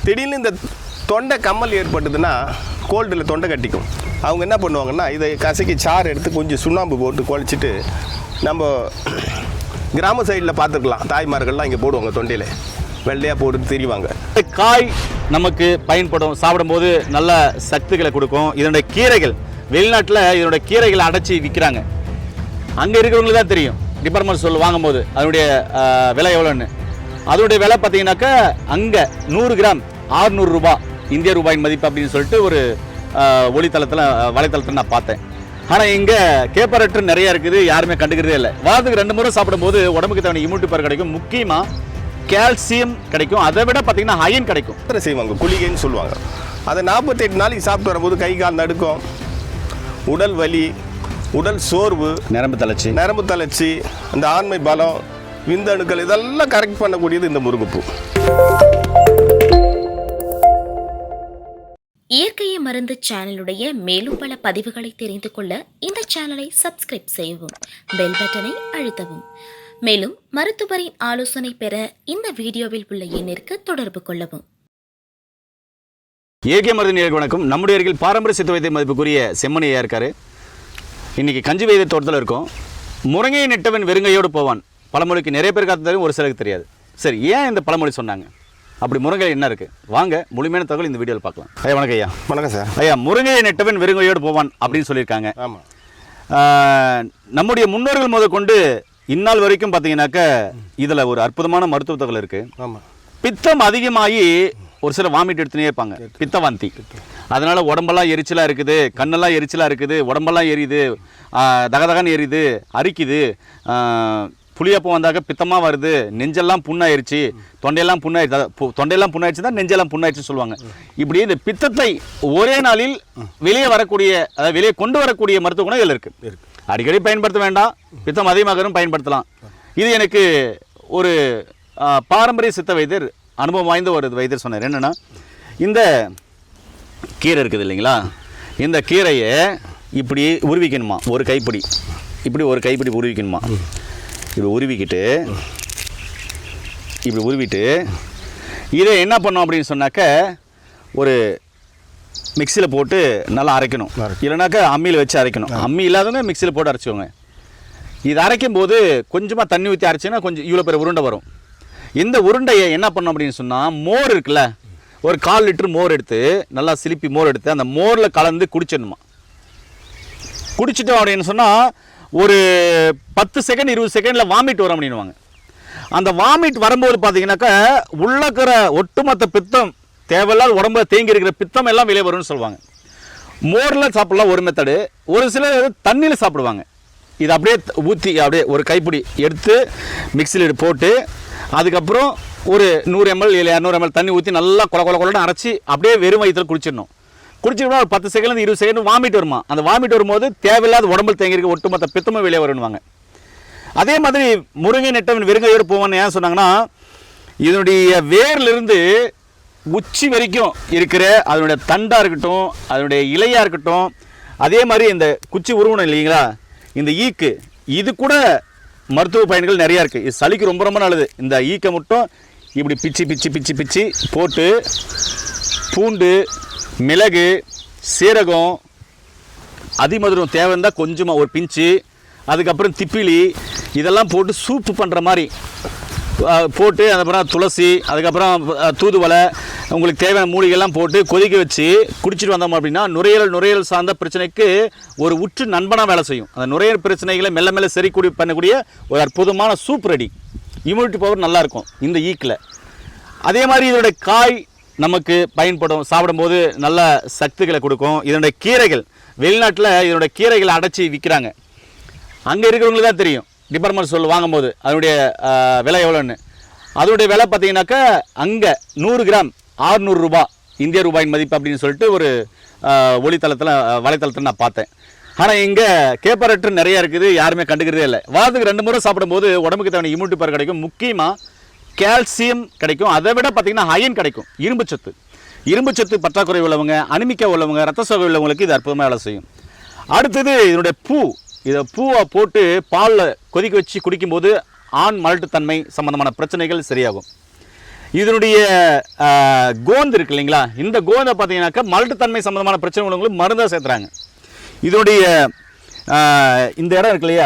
திடீர்னு இந்த தொண்டை கம்மல் ஏற்பட்டதுன்னா கோல்டில் தொண்டை கட்டிக்கும். அவங்க என்ன பண்ணுவாங்கன்னா இதை கசக்கி சாறு எடுத்து கொஞ்சம் சுண்ணாம்பு போட்டு குழச்சிட்டு நம்ம கிராம சைடில் பார்த்துருக்கலாம், தாய்மார்கள்லாம் இங்கே போடுவாங்க, தொண்டையில் வெள்ளையாக போட்டு திரிவாங்க. காய் நமக்கு பயன்படும், சாப்பிடும்போது நல்ல சக்திகளை கொடுக்கும். இதனுடைய கீரைகள் வெளிநாட்டில் இதனுடைய கீரைகளை அடைச்சி விற்கிறாங்க. அங்கே இருக்கிறவங்களுக்கு தான் தெரியும் டிபார்ட்மெண்ட் ஸ்டோர் வாங்கும்போது அதனுடைய விலை எவ்வளோன்னு. அதனுடைய விலை பார்த்தீங்கன்னாக்கா அங்கே 100 கிராம் 600 ரூபா இந்திய ரூபாயின் மதிப்பு அப்படின்னு சொல்லிட்டு ஒரு வலைத்தளத்தில் நான் பார்த்தேன். ஆனால் இங்கே கேப்பரட்டு நிறைய இருக்குது, யாருமே கண்டுக்கிறதே இல்லை. வாரத்துக்கு 2 முறை சாப்பிடும்போது உடம்புக்கு தேவையான இம்யூனிட்டி பவர் கிடைக்கும், முக்கியமாக கால்சியம் கிடைக்கும், அதை விட பார்த்தீங்கன்னா அயன் கிடைக்கும். செய்வாங்க, குளிகைன்னு சொல்லுவாங்க. அதை 48 நாளைக்கு சாப்பிட்டு வரும்போது கை கால் நடுக்கம், உடல் வலி, உடல் சோர்வு, நரம்பு தளர்ச்சி, அந்த ஆண்மை பலம், விந்தணுக்கள் இதெல்லாம் கரெக்ட் பண்ணக்கூடியது இந்த முருங்கைப்பூ. இயற்கையை மருந்து சேனலுடைய மேலும் பல பதிவுகளை தெரிந்து கொள்ள இந்த சேனலை சப்ஸ்கிரைப் செய்யவும், பெல் பட்டனை அழுத்தவும். மேலும் மருத்துவரின் ஆலோசனை பெற இந்த வீடியோவில் உள்ள எண்ணிற்கு தொடர்பு கொள்ளவும். இயற்கை மருந்து நேயர்களுக்கு வணக்கம். நம்முடைய அருகில் பாரம்பரிய சித்த வைத்திய மதிப்புக்குரிய செம்மணி ஐயா இருக்காரு. இன்னைக்கு கஞ்சி வைத்திய தோட்டத்தில் இருக்கும். முருங்கையை நெட்டவன் வெறுங்கையோடு போவான் பழமொழிக்கு நிறைய பேருக்கு தெரியும், ஒரு சிலருக்கு தெரியாது. சரி, ஏன் இந்த பழமொழி சொன்னாங்க? அப்படி முருங்கை என்ன இருக்கு? வாங்க முழுமையான தகவல் இந்த வீடியோவில் பார்க்கலாம். ஐயா வணக்கம். ஐயா வணக்கம் சார். ஐயா, முருங்கையை நெட்டவன் வெறுங்கையோடு போவான் அப்படின்னு சொல்லியிருக்காங்க. ஆமாம். நம்முடைய முன்னோர்கள் முதற்கொண்டு இந்நாள் வரைக்கும் பார்த்தீங்கன்னாக்க இதில் ஒரு அற்புதமான மருத்துவ தகவல் இருக்குது. ஆமாம். பித்தம் அதிகமாகி ஒரு சில வாமிட் எடுத்துனே இருப்பாங்க, பித்தவாந்தி. அதனால் உடம்பெல்லாம் எரிச்சலாக இருக்குது, கண்ணெல்லாம் எரிச்சலாக இருக்குது, உடம்பெல்லாம் எரியுது, தகதகன்னு எரியுது, அரிக்குது, புளியப்பம் வந்தாக்க பித்தமாக வருது, நெஞ்செல்லாம் புண்ணாயிருச்சு, தொண்டையெல்லாம் புண்ணாயிருச்சு தான் நெஞ்செல்லாம் புண்ணாயிருச்சு சொல்லுவாங்க. இப்படி இந்த பித்தத்தை ஒரே நாளில் வெளியே வரக்கூடிய, அதாவது வெளியே கொண்டு வரக்கூடிய மருத்துவ குணம் இதில் இருக்குது. அடிக்கடி பயன்படுத்த வேண்டாம், பித்தம் அதிகமாகவும் பயன்படுத்தலாம். இது எனக்கு ஒரு பாரம்பரிய சித்த வைத்தியர், அனுபவம் வாய்ந்த ஒரு வைத்தியர் சொன்னார். என்னென்னா, இந்த கீரை இருக்குது இல்லைங்களா, இந்த கீரையை இப்படி உருவிக்கணுமா, ஒரு கைப்பிடி, இப்படி ஒரு கைப்பிடி உருவிக்கணுமா. இப்படி உருவிட்டு இதை என்ன பண்ணோம் அப்படின்னு சொன்னாக்க ஒரு மிக்சியில் போட்டு நல்லா அரைக்கணும், இல்லைனாக்கா அம்மியில் வச்சு அரைக்கணும். அம்மி இல்லாதவங்க மிக்சியில் போட்டு அரைச்சிக்கோங்க. இது அரைக்கும் போது கொஞ்சமாக தண்ணி ஊற்றி அரைச்சிங்கன்னா கொஞ்சம் இவ்வளோ பெரிய உருண்டை வரும். இந்த உருண்டையை என்ன பண்ணோம் அப்படின்னு சொன்னால், மோர் இருக்குல்ல, ஒரு 1/4 லிட்டர் மோர் எடுத்து, நல்லா சிலிப்பி மோர் எடுத்து அந்த மோரில் கலந்து குடிச்சிடணுமா. குடிச்சிட்டோம் அப்படின்னு சொன்னால் ஒரு 10 செகண்ட் 20 செகண்டில் வாமிட் வரும் அப்படின்வாங்க. அந்த வாமிட் வரும்போது பார்த்தீங்கன்னாக்கா உள்ளக்கிற ஒட்டுமொத்த பித்தம், தேவையில்லாத உடம்புல தேங்கி இருக்கிற பித்தம் எல்லாம் வெளியே வரும்னு சொல்லுவாங்க. மோரில் சாப்பிடலாம் ஒரு மெத்தடு, ஒரு சிலர் தண்ணியில் சாப்பிடுவாங்க. இது அப்படியே ஊற்றி அப்படியே ஒரு கைப்பிடி எடுத்து மிக்சியில் போட்டு, அதுக்கப்புறம் ஒரு 100 ml இல்லை 200 ml தண்ணி ஊற்றி நல்லா கொலன்னு அரைச்சி அப்படியே வெறும் வயிற்றில் குடிச்சிடணும். குடிச்சிட்டோம்னா ஒரு 10 செகண்ட் 20 செகண்ட் வாமிட் வருமா. அந்த வாமிட் வரும்போது தேவையில்லாத உடம்புல தேங்கி இருக்க ஒட்டுமொத்த பித்தமும் வெளியே வருவாங்க. அதே மாதிரி முருங்கை நெட்டவன் வெறுங்கையோடு போவான்னு ஏன் சொன்னாங்கன்னா, இதனுடைய வேர்லேருந்து உச்சி வரைக்கும் இருக்கிற அதனுடைய தண்டாக இருக்கட்டும், அதனுடைய இலையாக இருக்கட்டும், அதே மாதிரி இந்த குச்சி உருவணும் இல்லைங்களா, இந்த ஈக்கு, இது கூட மருத்துவ பயன்கள் நிறையா இருக்குது. இது சளிக்கு ரொம்ப ரொம்ப நல்லது. இந்த ஈக்கை மட்டும் இப்படி பிச்சு போட்டு பூண்டு, மிளகு, சீரகம், அதிமதுரம் தேவை இருந்தால் கொஞ்சமாக ஒரு பிஞ்சு, அதுக்கப்புறம் திப்பிலி, இதெல்லாம் போட்டு சூப்பு பண்ணுற மாதிரி போட்டு, அதுக்கப்புறம் துளசி, அதுக்கப்புறம் தூதுவளை, உங்களுக்கு தேவையான மூலிகைலாம் போட்டு கொதிக்க வச்சு குடிச்சிட்டு வந்தோம் அப்படின்னா நுரையீரல் சார்ந்த பிரச்சனைக்கு ஒரு உற்று நண்பனாக வேலை செய்யும். அந்த நுரையீரல் பிரச்சனைகளை மெல்ல மெல்ல சரி பண்ணக்கூடிய ஒரு அற்புதமான சூப் ரெடி. இம்யூனிட்டி பவர் நல்லாயிருக்கும் இந்த ஈக்கில். அதே மாதிரி இதனுடைய காய் நமக்கு பயன்படும், சாப்பிடும்போது நல்ல சக்திகளை கொடுக்கும். இதனுடைய கீரைகள் வெளிநாட்டில் இதனுடைய கீரைகளை அடைச்சி விற்கிறாங்க. அங்கே இருக்கிறவங்களுக்கு தான் தெரியும் டிபார்ட்மெண்ட் ஸ்டோர் வாங்கும்போது அதனுடைய விலை எவ்வளோன்னு. அதனுடைய விலை பார்த்தீங்கன்னாக்கா அங்கே 100 கிராம் 600 ரூபா இந்திய ரூபாயின் மதிப்பு அப்படின்னு சொல்லிட்டு ஒரு வலைத்தளத்தில் நான் பார்த்தேன். ஆனால் இங்கே கேப்பரட்டு நிறைய இருக்குது, யாருமே கண்டுக்கிறதே இல்லை. வாரத்துக்கு 2 முறை சாப்பிடும்போது உடம்புக்கு தேவையான இம்யூனிட்டி பவர் கிடைக்கும், முக்கியமாக கால்சியம் கிடைக்கும், அதை விட பார்த்தீங்கன்னா அயன் கிடைக்கும், இரும்பு சத்து பற்றாக்குறை உள்ளவங்க, அனிமிக்கா உள்ளவங்க, ரத்த சோகை உள்ளவங்களுக்கு இது அற்புதமாக வேலை செய்யும். அடுத்தது இதனுடைய இதை பூவை போட்டு பாலில் கொதிக்க வச்சு குடிக்கும்போது ஆண் மலட்டுத்தன்மை சம்பந்தமான பிரச்சனைகள் சரியாகும். இதனுடைய கோந்து இருக்கு இல்லைங்களா, இந்த கோந்தை பார்த்தீங்கன்னாக்கா மலட்டுத்தன்மை சம்மந்தமான பிரச்சனை உள்ளவங்களுக்கு மருந்தாக சேர்த்துறாங்க. இதனுடைய இந்த இடம் இருக்கு இல்லையா,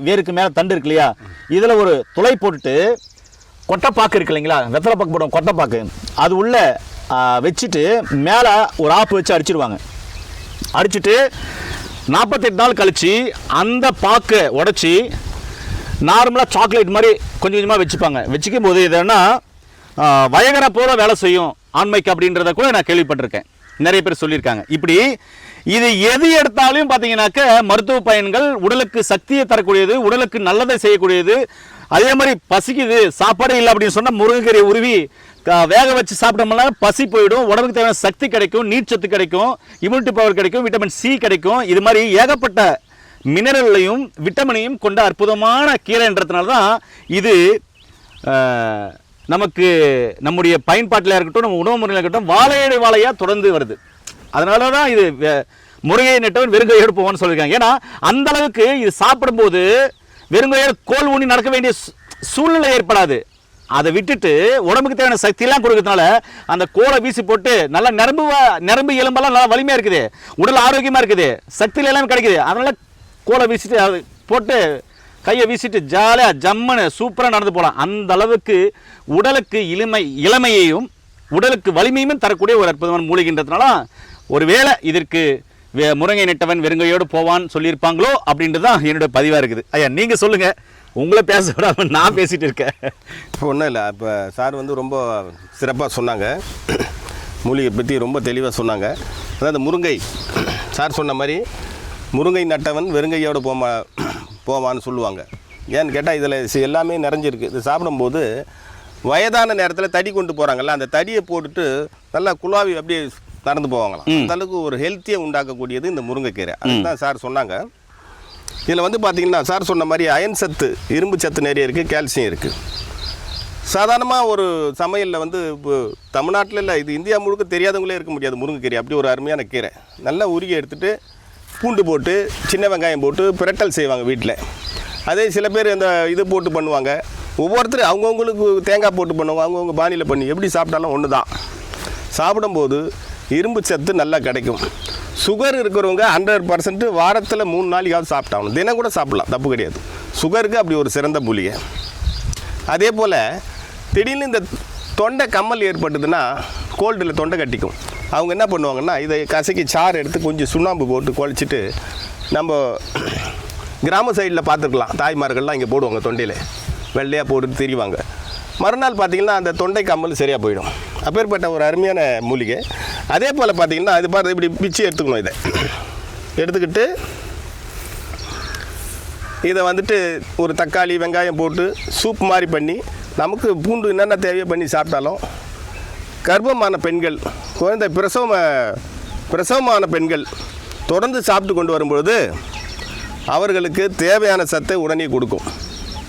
வேருக்கு மேலே தண்டு இருக்கு இல்லையா, இதில் ஒரு துளை போட்டுட்டு கொட்டைப்பாக்கு இருக்கு இல்லைங்களா, வெத்தலை பாக்கு போடுவோம், கொட்டைப்பாக்கு அது உள்ள வச்சுட்டு மேலே ஒரு ஆப்பு வச்சு அடிச்சிடுவாங்க. அடிச்சுட்டு 48 நாள் கழித்து அந்த பாக்கை உடச்சி நார்மலாக சாக்லேட் மாதிரி கொஞ்சம் கொஞ்சமாக வச்சுப்பாங்க. வச்சுக்கும் போது இதென்னா வயகரை போல வேலை செய்யும் ஆண்மைக்கு அப்படின்றத கூட நான் கேள்விப்பட்டிருக்கேன், நிறைய பேர் சொல்லியிருக்காங்க. இப்படி இது எது எடுத்தாலும் பார்த்தீங்கன்னாக்க மருத்துவ பயன்கள், உடலுக்கு சக்தியை தரக்கூடியது, உடலுக்கு நல்லதை செய்யக்கூடியது. அதே மாதிரி பசிக்குது சாப்பாடு இல்லை அப்படின்னு சொன்னால் முருங்கைக்கீரை உருவி வேக வச்சு சாப்பிட்டோம்னா பசி போயிடும், உடம்புக்கு தேவையான சக்தி கிடைக்கும், நீர்ச்சத்து கிடைக்கும், இம்யூனிட்டி பவர் கிடைக்கும், விட்டமின் சி கிடைக்கும். இது மாதிரி ஏகப்பட்ட மினரல்லையும் விட்டமினையும் கொண்ட அற்புதமான கீரைன்றதுனால தான் இது நமக்கு நம்முடைய பயன்பாட்டில் இருக்கட்டும், நம்ம உணவு முறையில் இருக்கட்டும், வாழையடி வாழையாக தொடர்ந்து வருது. அதனால தான் இது முருங்கையை நெட்டவன் வெறுங்கையோடு போவான்னு சொல்லியிருக்காங்க. ஏன்னா அந்த அளவுக்கு இது சாப்பிடும்போது வெறுங்கையோடு கோல் ஊனி நடக்க வேண்டிய சூழ்நிலை ஏற்படாது. அதை விட்டுட்டு உடம்புக்கு தேவையான சக்தியெல்லாம் கொடுக்கறதுனால அந்த கோலை வீசி போட்டு நல்லா நரம்பு எலும்பெல்லாம் நல்லா வலிமையாக இருக்குது, உடல் ஆரோக்கியமாக இருக்குது, சக்தியில் எல்லாமே கிடைக்குது. அதனால் கோலை வீசிட்டு அது போட்டு கையை வீசிட்டு ஜாலியாக ஜம்முன்னு சூப்பராக நடந்து போகலாம். அந்த அளவுக்கு உடலுக்கு இளமையையும் உடலுக்கு வலிமையும் தரக்கூடிய ஒரு அற்புதமான மூலிகைன்றதுனால ஒருவேளை இதற்கு முருங்கை நெட்டவன் வெறுங்கையோடு போவான்னு சொல்லியிருப்பாங்களோ அப்படின்றது தான் என்னோட பதிவாக இருக்குது. ஐயா நீங்கள் சொல்லுங்கள், உங்களை பேச விடாமல் நான் பேசிகிட்டு இருக்கேன். இப்போ ஒன்றும் இல்லை, இப்போ சார் வந்து ரொம்ப சிறப்பாக சொன்னாங்க, மூலிகை பற்றி ரொம்ப தெளிவாக சொன்னாங்க. அதாவது முருங்கை சார் சொன்ன மாதிரி முருங்கை நட்டவன் வெறுங்கையோடு போவான்னு சொல்லுவாங்க. ஏன்னு கேட்டால் இதில் எல்லாமே நிறைஞ்சிருக்கு. இது சாப்பிடும்போது வயதான நேரத்தில் தடி கொண்டு போகிறாங்கல்ல, அந்த தடியை போட்டுட்டு நல்லா குழாவி அப்படியே நடந்து போவாங்களாம். அந்த அளவுக்கு ஒரு ஹெல்த்தியை உண்டாக்கக்கூடியது இந்த முருங்கைக்கீரை. அதுதான் சார் சொன்னாங்க. இதில் வந்து பார்த்திங்கன்னா சார் சொன்ன மாதிரி அயன் சத்து, இரும்பு சத்து நிறைய இருக்குது, கால்சியம் இருக்குது. சாதாரணமாக ஒரு சமையலில் வந்து இப்போ தமிழ்நாட்டில் இல்லை, இது இந்தியா முழுக்க தெரியாதவங்களே இருக்க முடியாது முருங்கைக்கீரை. அப்படி ஒரு அருமையான கீரை. நல்லா உருகி எடுத்துகிட்டு பூண்டு போட்டு சின்ன வெங்காயம் போட்டு பிரட்டல் செய்வாங்க வீட்டில். அதே சில பேர் அந்த இது போட்டு பண்ணுவாங்க. ஒவ்வொருத்தரும் அவங்கவுங்களுக்கு தேங்காய் போட்டு பண்ணுவாங்க, அவங்கவுங்க பாணியில் பண்ணி எப்படி சாப்பிட்டாலும் ஒன்று தான். சாப்பிடும்போது இரும்பு சத்து நல்லா கிடைக்கும். சுகர் இருக்கிறவங்க 100% வாரத்தில் 3 நாளைக்காவது சாப்பிட்டாகணும். தினம் கூட சாப்பிட்லாம், தப்பு கிடையாது. சுகருக்கு அப்படி ஒரு சிறந்த மூலிகை. அதே போல் திடீர்னு இந்த தொண்டை கம்மல் ஏற்பட்டதுன்னா, கோல்டில் தொண்டை கட்டிக்கும். அவங்க என்ன பண்ணுவாங்கன்னா இதை கசக்கி சாறு எடுத்து கொஞ்சம் சுண்ணாம்பு போட்டு குழச்சிட்டு, நம்ம கிராம சைடில் பார்த்துருக்கலாம், தாய்மார்கள்லாம் இங்கே போடுவாங்க, தொண்டையில் வெள்ளையாக போட்டு திரிவாங்க. மறுநாள் பார்த்திங்கன்னா அந்த தொண்டை கம்மல் சரியாக போயிடும். அப்பேற்பட்ட ஒரு அருமையான மூலிகை. அதே போல் பார்த்திங்கன்னா அது பார்த்து இப்படி பிச்சு எடுத்துக்கணும். இதை எடுத்துக்கிட்டு இதை வந்துட்டு ஒரு தக்காளி வெங்காயம் போட்டு சூப் மாதிரி பண்ணி, நமக்கு பூண்டு என்னென்ன தேவையோ பண்ணி சாப்பிட்டாலும், கர்ப்பமான பெண்கள், குழந்தை பிரசவமான பெண்கள் தொடர்ந்து சாப்பிட்டு கொண்டு வரும்பொழுது அவர்களுக்கு தேவையான சத்தை உடனே கொடுக்கும்.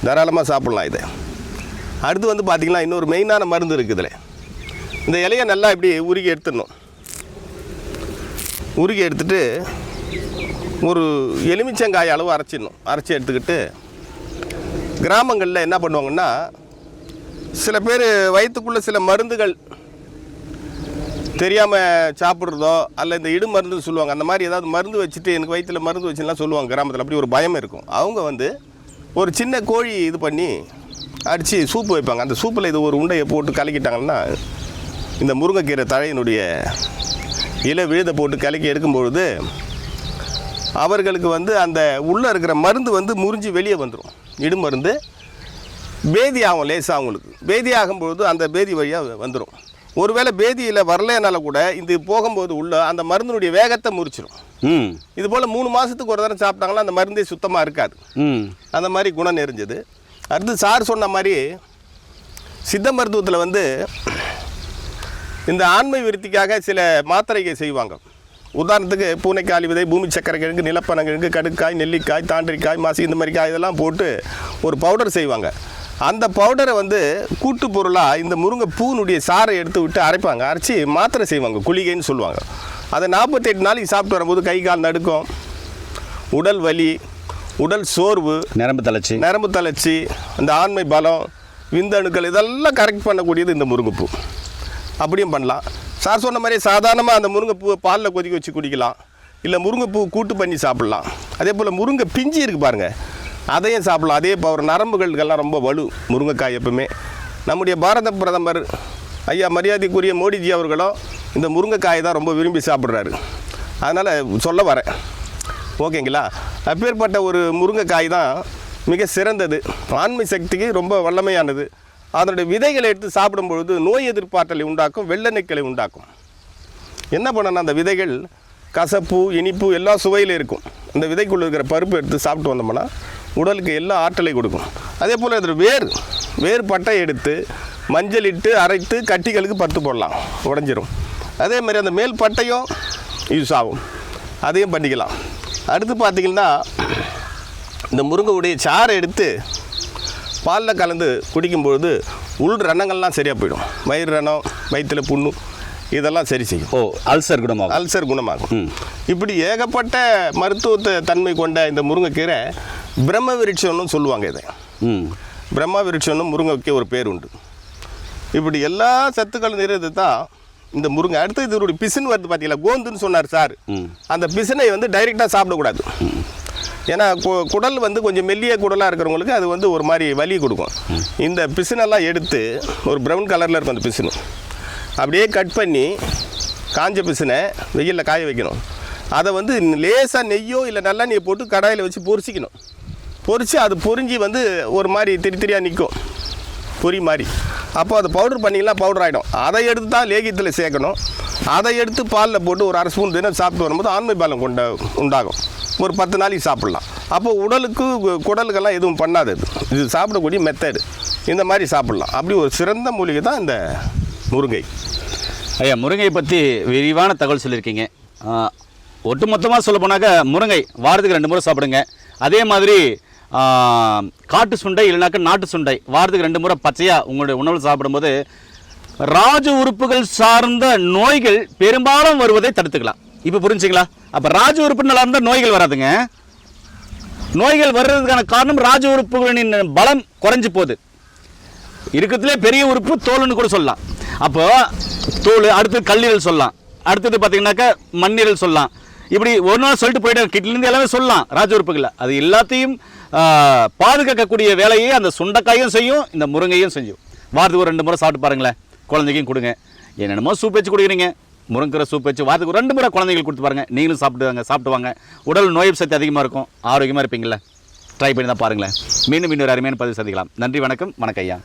தாராளமாக சாப்பிட்லாம் இதை. அடுத்து வந்து பார்த்திங்கன்னா இன்னொரு மெயினான மருந்து இருக்குது இதில். இந்த இலையை நல்லா இப்படி உருகி எடுத்துடணும். உருகி எடுத்துகிட்டு ஒரு எலுமிச்சங்காய் அளவு அரைச்சிடணும். அரைச்சி எடுத்துக்கிட்டு கிராமங்களில் என்ன பண்ணுவாங்கன்னா, சில பேர் வயிற்றுக்குள்ளே சில மருந்துகள் தெரியாமல் சாப்பிட்றதோ அல்ல இந்த இடு மருந்துன்னு சொல்லுவாங்க, அந்த மாதிரி ஏதாவது மருந்து வச்சுட்டு எனக்கு வயிற்றில் மருந்து வச்சுலாம் சொல்லுவாங்க கிராமத்தில். அப்படி ஒரு பயம் இருக்கும். அவங்க வந்து ஒரு சின்ன கோழி இது பண்ணி அடித்து சூப்பு வைப்பாங்க. அந்த சூப்பில் இது ஒரு உண்டையை போட்டு கலக்கிட்டாங்கன்னா, இந்த முருங்கைக்கீரை தழையினுடைய இலை விழுதை போட்டு கலக்கி எடுக்கும்பொழுது அவர்களுக்கு வந்து அந்த உள்ளே இருக்கிற மருந்து வந்து முறிஞ்சு வெளியே வந்துடும். இடு மருந்து பேதி ஆகும், லேசாக அவங்களுக்கு பேதி ஆகும்பொழுது அந்த பேதி வழியாக வந்துடும். ஒருவேளை பேதியில் வரலைனால கூட இது போகும்போது உள்ள அந்த மருந்தினுடைய வேகத்தை முறிச்சிடும். இது போல் 3 மாதத்துக்கு ஒரு தடவை சாப்பிட்டாங்களா அந்த மருந்தே சுத்தமாக இருக்காது. அந்த மாதிரி குணம் நெறிஞ்சது. அடுத்து சார் சொன்ன மாதிரி சித்த மருத்துவத்தில் வந்து இந்த ஆண்மை விருத்திக்காக சில மாத்திரைகள் செய்வாங்க. உதாரணத்துக்கு பூனைக்காளி விதை, பூமி சக்கரை கிழங்கு, நிலப்பனங்கிழங்கு, கடுக்காய், நெல்லிக்காய், தாண்டிக்காய், மாசி, இந்த மாதிரி காய் இதெல்லாம் போட்டு ஒரு பவுடர் செய்வாங்க. அந்த பவுடரை வந்து கூட்டு பொருளாக இந்த முருங்கை பூனுடைய சாறை எடுத்து விட்டு அரைப்பாங்க. அரைச்சி மாத்திரை செய்வாங்க, குளிகைன்னு சொல்லுவாங்க. அதை 48 நாளைக்கு சாப்பிட்டு வரும்போது கை கால் நடுக்கம், உடல் வலி, உடல் சோர்வு, நரம்பு தளர்ச்சி, அந்த ஆண்மை பலம், விந்தணுக்கள் இதெல்லாம் கரெக்ட் பண்ணக்கூடியது இந்த முருங்கைப்பூ. அப்படியும் பண்ணலாம். சார் சொன்ன மாதிரி சாதாரணமாக அந்த முருங்கைப்பூவை பாலில் கொதிக்க வச்சு குடிக்கலாம், இல்லை முருங்கைப்பூ கூட்டு பண்ணி சாப்பிட்லாம். அதே போல் முருங்கை பிஞ்சு இருக்குது பாருங்கள், அதையும் சாப்பிட்லாம். அதே பவர் நரம்புகளுக்கெல்லாம் ரொம்ப வலு முருங்கைக்காய். எப்பவுமே நம்முடைய பாரத பிரதமர் ஐயா மரியாதைக்குரிய மோடிஜி அவர்களும் இந்த முருங்கைக்காயை தான் ரொம்ப விரும்பி சாப்பிட்றாரு. அதனால் சொல்ல வரேன், ஓகேங்களா? அப்பேற்பட்ட ஒரு முருங்கைக்காய் தான் மிக சிறந்தது, ஆண்மை சக்திக்கு ரொம்ப வல்லமையானது. அதனுடைய விதைகளை எடுத்து சாப்பிடும்பொழுது நோய் எதிர்ப்பாற்றலை உண்டாக்கும், வெள்ளெண்ணெய்களை உண்டாக்கும். என்ன பண்ணணும், அந்த விதைகள் கசப்பு இனிப்பு எல்லா சுவையிலும் இருக்கும். அந்த விதைக்குள்ளே இருக்கிற பருப்பு எடுத்து சாப்பிட்டு வந்தோம்னா உடலுக்கு எல்லா ஆற்றலை கொடுக்கும். அதே போல் அதில் வேர் பட்டை எடுத்து மஞ்சள் இட்டு அரைத்து கட்டிகளுக்கு பத்து போடலாம், உடஞ்சிரும். அதே மாதிரி அந்த மேல் பட்டையும் யூஸ் ஆகும், அதையும் பண்ணிக்கலாம். அடுத்து பார்த்திங்கன்னா இந்த முருங்கையுடைய சாறை எடுத்து பாலில் கலந்து குடிக்கும்பொழுது உள் ரணங்கள்லாம் சரியாக போயிடும். வயிறு ரணம், வயிற்றில் புண்ணு இதெல்லாம் சரி செய்யும். அல்சர் குணமாகும். இப்படி ஏகப்பட்ட மருத்துவ தன்மை கொண்ட இந்த முருங்கைக்கீரை பிரம்ம விருட்சம்னு சொல்லுவாங்க. இதை பிரம்ம விருட்சம்னு முருங்கைக்கு ஒரு பேர் உண்டு. இப்படி எல்லா சத்துக்களும் நிறைந்தது தான் இந்த முருங்கை. அடுத்து இதனுடைய பிசின் வருது பார்த்தீங்களா, கோந்துன்னு சொன்னார் சார். அந்த பிசினை வந்து டைரெக்டாக சாப்பிடக்கூடாது. ஏன்னா குடல் வந்து கொஞ்சம் மெல்லிய குடலாக இருக்கிறவங்களுக்கு அது வந்து ஒரு மாதிரி வலி கொடுக்கும். இந்த பிசினெல்லாம் எடுத்து ஒரு ப்ரௌன் கலரில் இருக்கும் அந்த பிசினு, அப்படியே கட் பண்ணி காஞ்ச பிசினை வெயிலில் காய வைக்கணும். அதை வந்து லேசாக நெய்யோ இல்லை நல்லெண்ணெயை போட்டு கடாயில் வச்சு பொரிச்சிக்கணும். பொரித்து அது பொரிஞ்சு வந்து ஒரு மாதிரி திரியாக நிற்கும், பொரி மாதிரி. அப்போ அது பவுடர் பண்ணிக்கலாம், பவுடர் ஆகிடும். அதை எடுத்து தான் லேகியத்தில் சேர்க்கணும். அதை எடுத்து பாலில் போட்டு ஒரு அரை ஸ்பூன் தினம் சாப்பிட்டு வரும்போது ஆண்மை பாலம் உண்டாகும். ஒரு 10 நாளைக்கு சாப்பிட்லாம். அப்போ உடலுக்கு குடலுக்கெல்லாம் எதுவும் பண்ணாது. இது சாப்பிடக்கூடிய மெத்தடு இந்த மாதிரி சாப்பிட்லாம். அப்படி ஒரு சிறந்த மூலிகை தான் இந்த முருங்கை. ஐயா, முருங்கை பற்றி விரிவான தகவல் சொல்லியிருக்கீங்க. ஒட்டுமொத்தமாக சொல்ல போனாக்க முருங்கை வாரத்துக்கு 2 முறை சாப்பிடுங்க. அதே மாதிரி காட்டு சுண்டை இல்லைனாக்கா நாட்டு சுண்டை வாரத்துக்கு 2 முறை பச்சையாக உங்களுடைய உணவில் சாப்பிடும்போது ராஜ உறுப்புகள் சார்ந்த நோய்கள் பெரும்பாலும் வருவதை தடுத்துக்கலாம். இப்போ புரிஞ்சுங்களா? அப்போ ராஜ உறுப்பு நல்லா இருந்தால் நோய்கள் வராதுங்க. நோய்கள் வர்றதுக்கான காரணம் ராஜ உறுப்புகளின் பலம் குறைஞ்சி போகுது. இருக்கிறதுலே பெரிய உறுப்பு தோல்னு கூட சொல்லலாம். அப்போ தோல், அடுத்து கல்லீரல் சொல்லலாம், அடுத்தது பார்த்தீங்கன்னாக்கா மண்ணீரல் சொல்லலாம். இப்படி ஒரு நாள் சொல்லிட்டு போயிட்டு கிட்லேருந்து எல்லாமே சொல்லலாம் ராஜ உறுப்புகளில். அது எல்லாத்தையும் பாதுகாக்கக்கூடிய வேலையை அந்த சுண்டைக்காயும் செய்யும், இந்த முருங்கையும் செய்யும். வாரத்துக்கு ஒரு 2 முறை சாப்பிட்டு பாருங்களேன். குழந்தைக்கும் கொடுங்க. என்னென்னமோ சூப் வச்சு கொடுக்குறீங்க, முருங்கை சூப் வச்சு வாரத்துக்கு ஒரு 2 முறை குழந்தைங்களுக்கு கொடுத்து பாருங்கள். நீங்களும் சாப்பிட்டு வாங்க. உடல் நோய் சக்தி அதிகமாக இருக்கும், ஆரோக்கியமாக இருப்பீங்களே. ட்ரை பண்ணி தான் பாருங்களேன். மீண்டும் இன்னொரு அருமையான பதிவு சந்திக்கலாம். நன்றி, வணக்கம். வணக்கம் ஐயா.